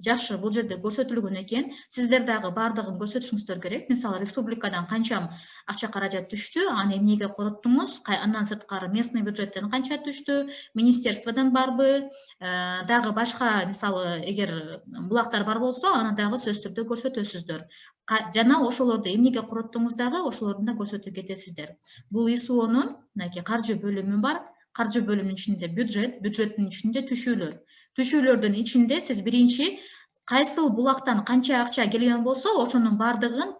Жакшы, бул жерде көрсөтүлгөн экен. Сиздер дагы бардыгын көрсөтүшүңүздөр керек. Мисалы, республикадан канча акча каражат түштү, аны эмнеге короттуңуз, андан сырткары местный бюджеттен канча түштү, министерстводон барбы, дагы башка, мисалы, эгер булактар бар болсо, аны дагы сөзсүз түрдө көрсөтөсүздөр. Жана ошолорду эмнеге короттуңуз дагы ошолордун да көрсөтүп кетесиздер. Бул ИСУОнун мынакей каржы бөлүмү бар. Каржы бөлүмүнүн ичинде бюджеттин ичинде түшүүлөр. Түшүүлөрдүн ичинде сиз биринчи кайсыл булактан канча акча келген болсо, ошонун бардыгын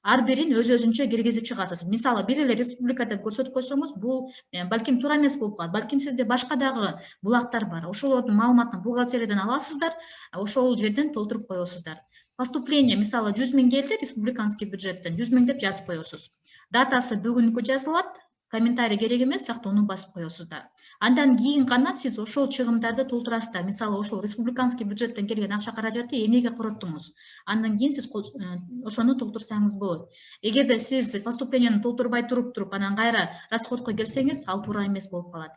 ар бирин өзүнчө киргизип чыгасыз. Мисалы, бир эле республика деп көрсөтүп койсоңуз, бул балким туура эмес болуп калат. Балким сизде башка дагы булактар бар. Ошолордун маалыматын бухгалтериядан аласыздар, ошол жерден толтуруп коесуздар. Поступление, мисалы, 100 000 келди республиканский бюджеттен, 100 000 деп жазып коесуз. Датасы бүгүнкү жазылат, комментарий керек эмес, сактоону басып коесуздар. Андан кийин гана сиз ошол чыгымдарды толтурасыздар. Мисалы, ошол республиканский бюджеттен келген акча каражаты эмнеге короттуңуз? Андан кийин сиз ошону толтурсаңыз болот. Эгерде сиз поступлениени толтурбай туруп анан кайра расходко келсеңиз, ал туура эмес болуп калат.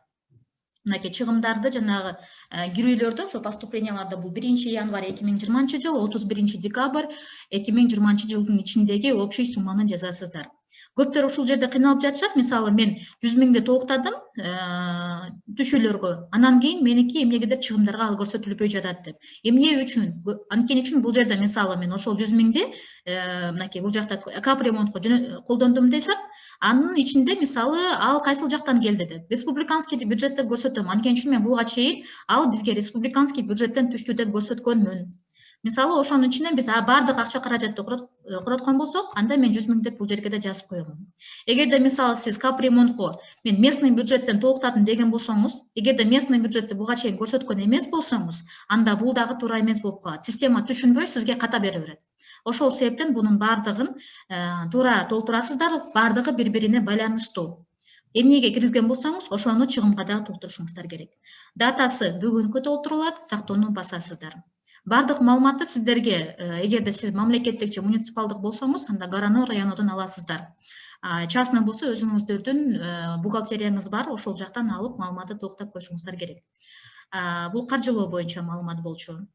Мынакей чыгымдарды жанагы кирүүлөрдө, ошо поступленияларда бул 1 январь 2020 жыл, 31 декабрь 2020 жылдын ичиндеги общий сумманы жазасыздар. Көптөр ушул жерде кыйналып жатышат. Мисалы, мен 100 000 токтадым түшүүлөргө. Анан кийин меники эмнегедир чыгымдарга ал көрсөтүлбөй жатат деп. Эмне үчүн? Анткени үчүн бул жерде мисалы мен ошол 100 000 мынакей бул жакта капремонтко колдондум десем, анын ичинде мисалы ал кайсыл жактан келди деп. Республиканский бюджет деп көрсөтөм. Анткени үчүн мен буга чейин ал бизге республиканский бюджеттен түштү деп көрсөткөнмүн. Мисалы, ошонун ичинен биз бардык акча каражатты короткон болсок, анда мен 100 000 деп бул жерге да жазып коемун. Эгерде мисалы сиз капремонтко мен местный бюджеттен толуктадым деген болсоңуз, эгерде местный бюджетти буга чейин көрсөткөн эмес болсоңуз, анда бул дагы туура эмес болуп калат. Система түшүнбөй сизге ката бере берет. Ошол себептен бунун бардыгын туура толтурасыздар, бардыгы бири-бирине байланыштуу. Эмнеге киргизген болсоңуз, ошону чыгымга дагы толтурушуңуздар керек. Датасы бүгүнкү толтурулат, сактоону басасыздар. Бардык маалыматты сиздерге, эгерде сиз мамлекеттик же муниципалдык болсоңуз, анда Гораноо районунан аласыздар. Частный болсо өзүңүздөрдүн бухгалтерияңыз бар, ошол жактан алып маалыматты токтоп коюшуңуздар керек. Бул каржылоо боюнча маалымат болчу.